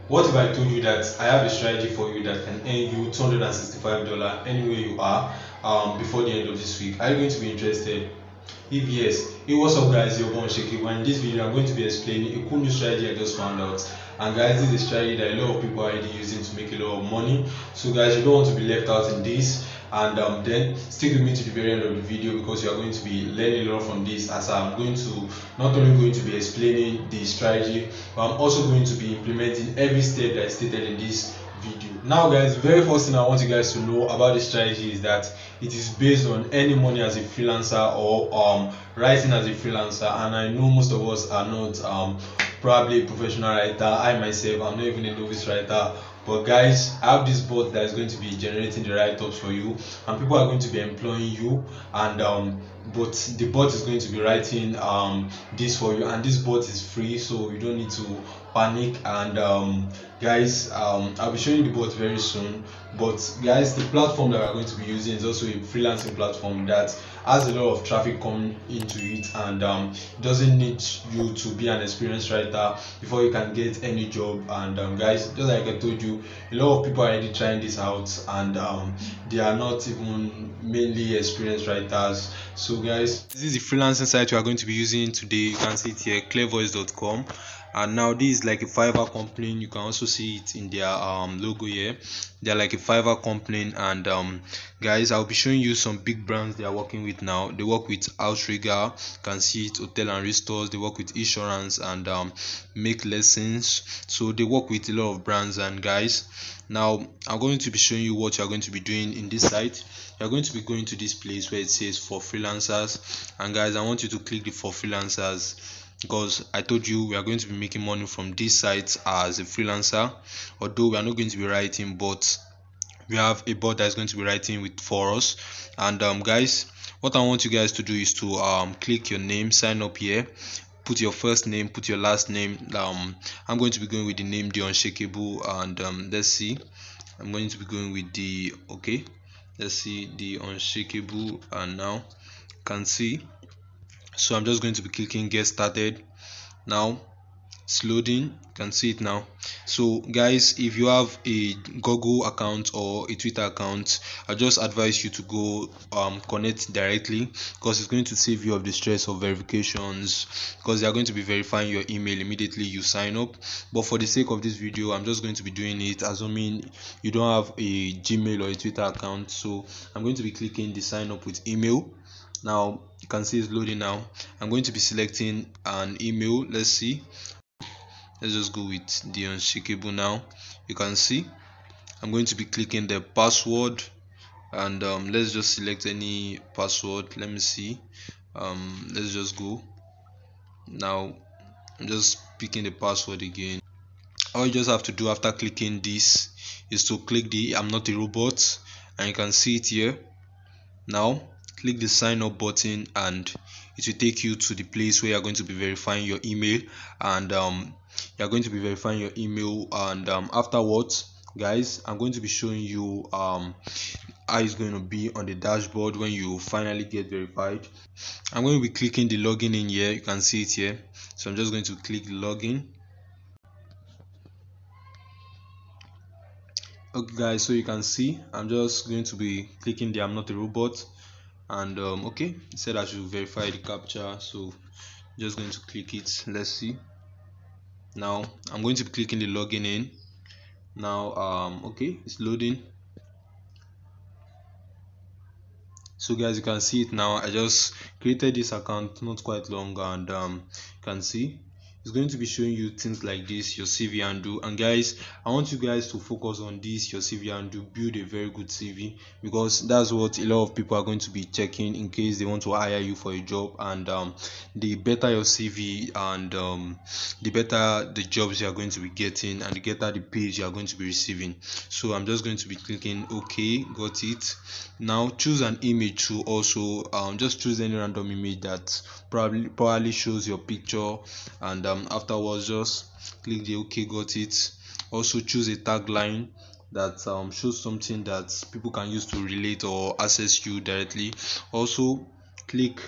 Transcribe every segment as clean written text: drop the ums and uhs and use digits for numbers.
What if I told you that I have a strategy for you that can earn you $265 anywhere you are before the end of this week? Are you going to be interested? If yes, hey, what's up, guys? You're going Shiki. In this video, I'm going to be explaining a cool new strategy I just found out. And guys, this is a strategy that a lot of people are already using to make a lot of money. So, guys, you don't want to be left out in this. And then stick with me to the very end of the video because you are going to be learning a lot from this. As I'm going to not only going to be explaining the strategy, but I'm also going to be implementing every step that is stated in this video. Now, guys, the very first thing I want you guys to know about this strategy is that it is based on earning money as a freelancer or writing as a freelancer. And I know most of us are not probably a professional writer. I myself, I'm not even a novice writer. But guys, I have this bot that is going to be generating the write-ups for you, and people are going to be employing you, and but the bot is going to be writing this for you, and this bot is free, so you don't need to panic. And guys, I'll be showing you the bot very soon. But guys, the platform that we're going to be using is also a freelancing platform that has a lot of traffic coming into it, and doesn't need you to be an experienced writer before you can get any job. And guys, just like I told you, a lot of people are already trying this out, and they are not even mainly experienced writers. So guys, this is the freelancing site we are going to be using today. You can see it here, clearvoice.com. And now this is like a Fiverr company. You can also see it in their logo here. They're like a Fiverr company. And guys, I'll be showing you some big brands they are working with now. They work with Outrigger, you can see it, hotel and restores. They work with insurance and make lessons. So they work with a lot of brands. And guys, now I'm going to be showing you what you're going to be doing in this site. You're going to be going to this place where it says for freelancers. And guys, I want you to click the for freelancers, because I told you we are going to be making money from this site as a freelancer. Although we are not going to be writing, but we have a bot that is going to be writing with for us. And guys, what I want you guys to do is to click your name, sign up here, put your first name, put your last name. I'm going to be going with the name The Unshakable, and let's see, I'm going to be going with the okay, let's see, The Unshakable. And now you can see, so I'm just going to be clicking get started. Now it's loading, you can see it now. So guys, if you have a Google account or a Twitter account, I just advise you to go connect directly, because it's going to save you of the stress of verifications, because they are going to be verifying your email immediately you sign up. But for the sake of this video, I'm just going to be doing it assuming you don't have a Gmail or a Twitter account. So I'm going to be clicking the sign up with email. Now you can see it's loading now. I'm going to be selecting an email. Let's see, let's just go with The Unshakable. Now you can see I'm going to be clicking the password, and let's just select any password. Let me see, let's just go. Now I'm just picking the password again. All you just have to do after clicking this is to click the I'm not a robot, and you can see it here. Now click the sign up button, and it will take you to the place where you're going to be verifying your email. And you're going to be verifying your email, and afterwards, guys, I'm going to be showing you how it's going to be on the dashboard when you finally get verified. I'm going to be clicking the login in here. You can see it here, so I'm just going to click login. Okay guys, so you can see I'm just going to be clicking the I'm not a robot. And okay, it said I should verify the captcha, so just going to click it. Let's see. Now I'm going to be clicking the login in. Now okay, it's loading. So guys, you can see it now. I just created this account not quite long, and you can see it's going to be showing you things like this, your CV and do. And guys, I want you guys to focus on this, your CV and do. Build a very good CV, because that's what a lot of people are going to be checking in case they want to hire you for a job. And the better your CV, and the better the jobs you are going to be getting, and the better the page you are going to be receiving. So I'm just going to be clicking okay, got it. Now choose an image to also just choose any random image that probably shows your picture. And afterwards just click the okay, got it. Also choose a tagline that shows something that people can use to relate or access you directly. Also click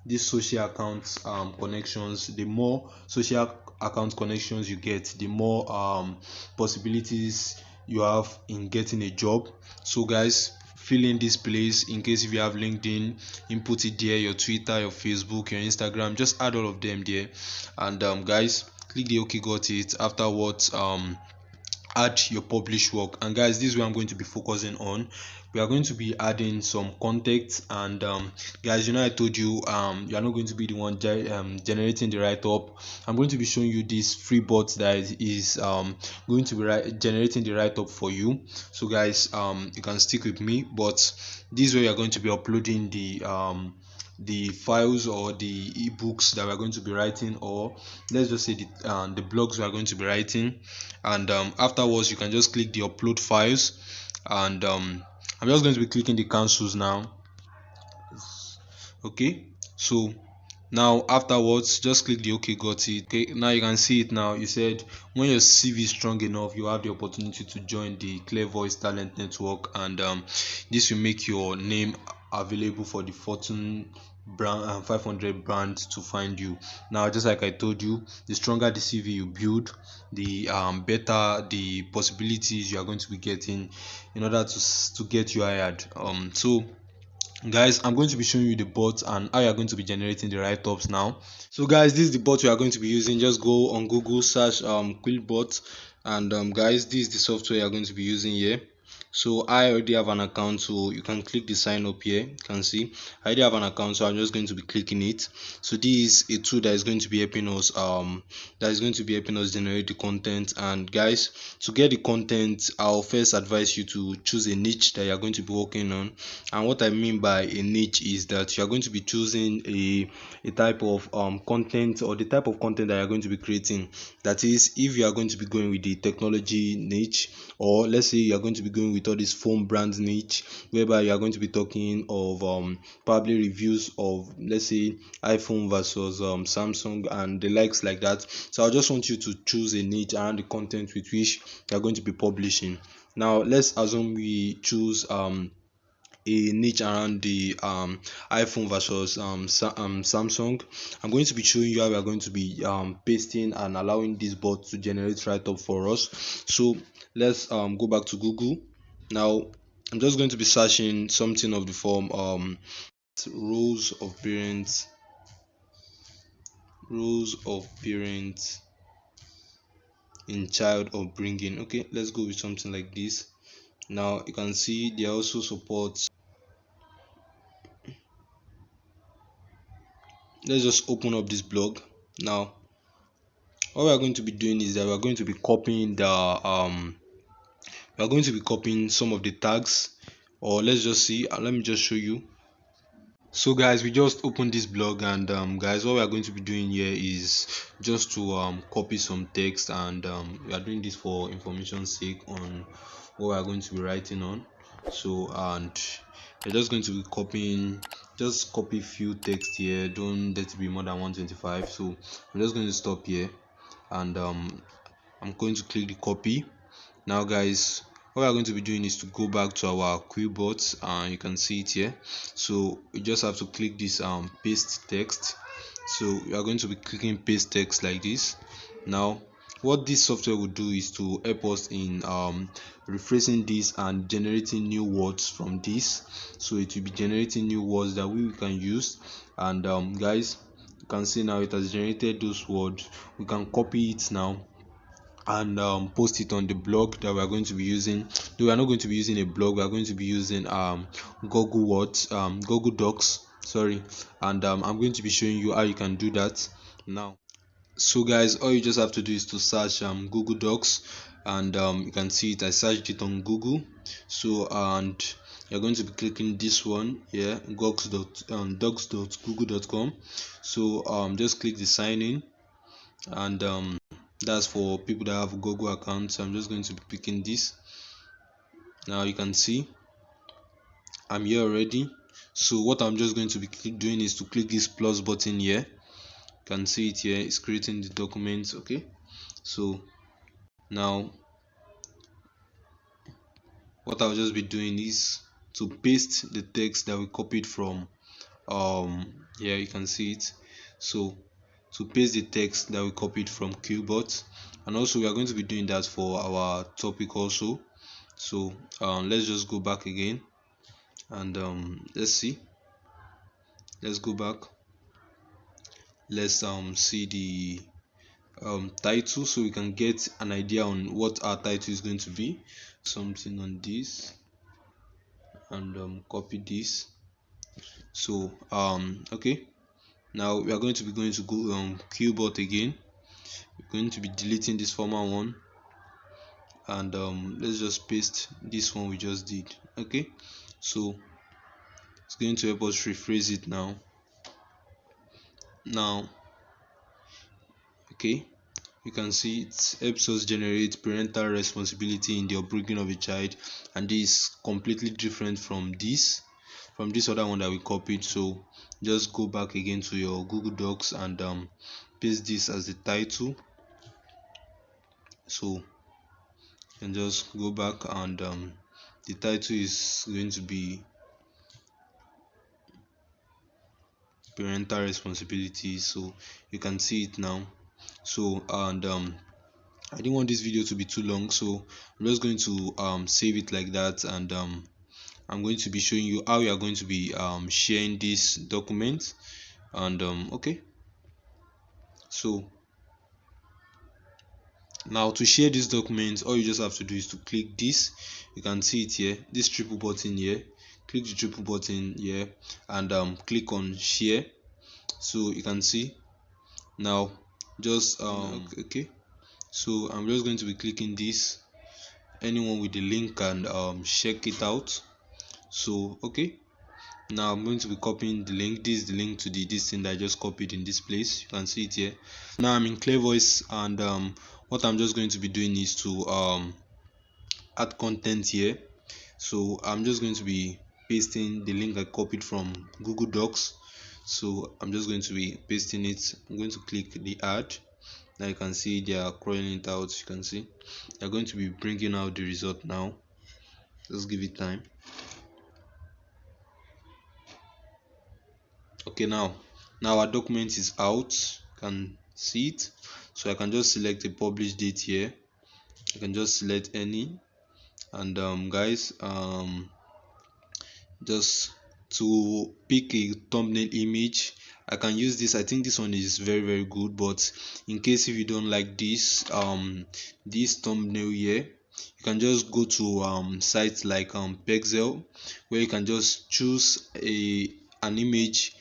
these social accounts connections. The more social account connections you get, the more possibilities you have in getting a job. So guys, fill in this place. In case if you have LinkedIn, input it there, your Twitter, your Facebook, your Instagram, just add all of them there. And guys, click the OK got it. Afterwards, add your published work. And guys, this is where I'm going to be focusing on. We are going to be adding some content. And guys, I told you you are not going to be the one generating the write-up. I'm going to be showing you this free bot that is going to be generating the write-up for you. So guys, you can stick with me, but this is where you are going to be uploading the files or the ebooks that we're going to be writing, or let's just say the blogs we are going to be writing. And afterwards, you can just click the upload files. And I'm just going to be clicking the cancels now. Okay, so now afterwards, just click the OK got it. Okay, now you can see it now. You said when your CV is strong enough, you have the opportunity to join the Clear Voice Talent Network. And this will make your name available for the Fortune brand 500 brands to find you. Now, just like I told you, the stronger the CV you build, the better the possibilities you are going to be getting in order to get you hired. So guys, I'm going to be showing you the bot and how you're going to be generating the write-ups now. So guys, this is the bot we are going to be using. Just go on Google, search Quillbot. And guys, this is the software you're going to be using here. So I already have an account, so you can click the sign up here. You can see I already have an account, so I'm just going to be clicking it. So this is a tool that is going to be helping us generate the content. And guys, to get the content, I'll first advise you to choose a niche that you're going to be working on. And what I mean by a niche is that you're going to be choosing a type of content, or the type of content that you're going to be creating. That is, if you are going to be going with the technology niche, or let's say you are going to be going with all this phone brand niche, whereby you are going to be talking of probably reviews of, let's say, iPhone versus Samsung and the likes like that. So I just want you to choose a niche around the content with which you are going to be publishing. Now let's assume we choose a niche around the iPhone versus Samsung. I'm going to be showing you how we are going to be pasting and allowing this bot to generate write up for us. So let's go back to Google. Now I'm just going to be searching something of the form roles of parents, in child upbringing. Okay, let's go with something like this. Now you can see there also supports. Let's just open up this blog. Now what we are going to be doing is that we are going to be copying some of the tags, or let's just see, let me just show you. So guys, we just opened this blog. And guys, what we are going to be doing here is just to copy some text. And we are doing this for information's sake on what we are going to be writing on. So, and we're just going to be copying, just copy few text here, don't let it be more than 125. So I'm just going to stop here. And I'm going to click the copy. Now guys, what we are going to be doing is to go back to our Quillbot, and you can see it here. So we just have to click this paste text. So we are going to be clicking paste text like this. Now what this software will do is to help us in rephrasing this and generating new words from this. So it will be generating new words that we can use. And guys, you can see now it has generated those words. We can copy it now and post it on the blog that we are going to be using. Though we are not going to be using a blog, we are going to be using Google Docs, sorry. And I'm going to be showing you how you can do that now. So guys, all you just have to do is to search Google Docs. And you can see it, I searched it on Google. So, and you're going to be clicking this one here, docs.google.com. So just click the sign in. And that's for people that have Google accounts. I'm just going to be picking this. Now you can see I'm here already. So what I'm just going to be doing is to click this plus button here. You can see it here, it's creating the document. Okay, so now what I'll just be doing is to paste the text that we copied from here. You can see it. So to paste the text that we copied from Qbot, and also we are going to be doing that for our topic also. So let's just go back again, and let's go back. Let's see the title, so we can get an idea on what our title is going to be. Something on this, and copy this. So okay, now we are going to be going to go Qbot again. We're going to be deleting this former one, and let's just paste this one we just did. Okay, so it's going to help us rephrase it now. Okay, you can see it helps us generate parental responsibility in the upbringing of a child, and this is completely different from this other one that we copied. So just go back again to your Google Docs and paste this as the title. So you can just go back, and the title is going to be parental responsibility. So you can see it now. So, and I didn't want this video to be too long, so I'm just going to save it like that, and I'm going to be showing you how you are going to be sharing this document. And okay, so now to share this document, all you just have to do is to click this. You can see it here, this triple button here. Click the triple button here, and click on share. So you can see now, just okay, so I'm just going to be clicking this. Anyone with the link can check it out. So okay, now I'm going to be copying the link. This is the link to this thing that I just copied in this place. You can see it here. Now I'm in Clear Voice, and what I'm just going to be doing is to add content here. So I'm just going to be pasting the link I copied from Google Docs. So I'm just going to be pasting it. I'm going to click the add. Now you can see they are crawling it out. You can see they're going to be bringing out the result now. Just give it time. Okay, now our document is out. You can see it. So I can just select a publish date here. I can just select any, and guys, just to pick a thumbnail image, I can use this. I think this one is very good, but in case if you don't like this this thumbnail here, you can just go to sites like Pexel, where you can just choose an image.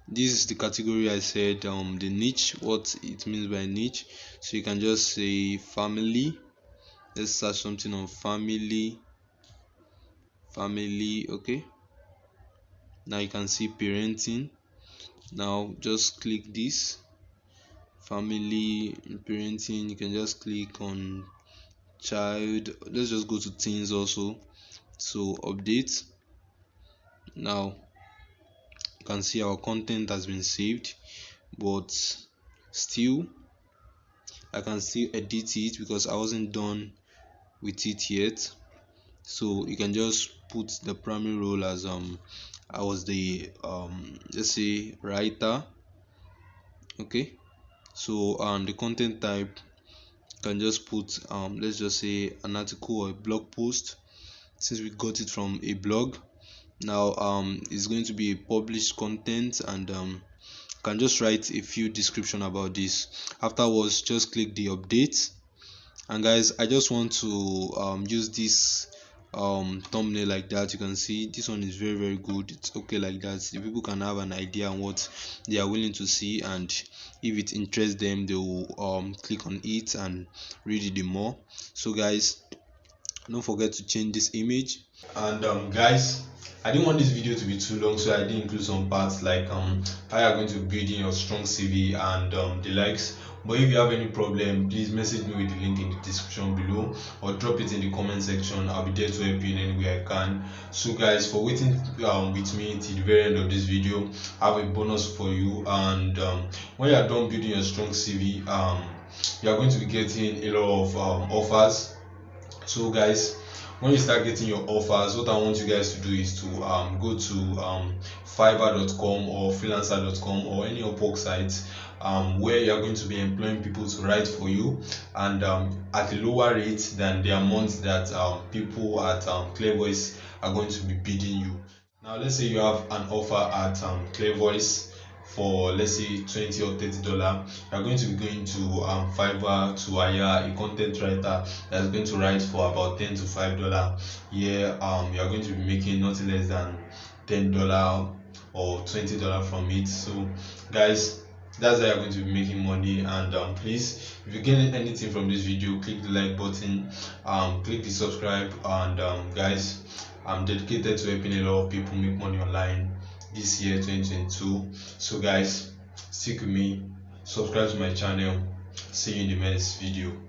This is the category I said, the niche, what it means by niche. So you can just say family. Let's search something on family. Okay, now you can see parenting. Now just click this family parenting. You can just click on child. Let's just go to teens also. So update. Now you can see our content has been saved, but still I can still edit it because I wasn't done with it yet. So you can just put the primary role as I was the let's say writer. Okay, so the content type can just put let's just say an article or a blog post, since we got it from a blog. Now it's going to be a published content, and can just write a few description about this. Afterwards, just click the update. And guys, I just want to use this thumbnail like that. You can see this one is very good. It's okay like that. The people can have an idea on what they are willing to see, and if it interests them, they will click on it and read it more. So guys, don't forget to change this image. And guys, I didn't want this video to be too long, so I did include some parts like how you are going to build in your strong CV and the likes. But if you have any problem, please message me with the link in the description below, or drop it in the comment section. I'll be there to help you in any way I can. So guys, for waiting with me till the very end of this video, I have a bonus for you. And when you are done building your strong CV, you are going to be getting a lot of offers. So guys, When you start getting your offers, what I want you guys to do is to go to fiverr.com or freelancer.com or any Upwork site, where you are going to be employing people to write for you, and at a lower rate than the amount that people at Clear Voice are going to be bidding you. Now let's say you have an offer at Clear Voice for, let's say, 20 or $30. You're going to be going to Fiverr to hire a content writer that's going to write for about $10 to $5. Yeah, you're going to be making nothing less than $10 or $20 from it. So guys, that's how you're going to be making money. And please, if you get anything from this video, click the like button, click the subscribe, and guys, I'm dedicated to helping a lot of people make money online this year 2022. So guys, stick with me, subscribe to my channel. See you in the next video.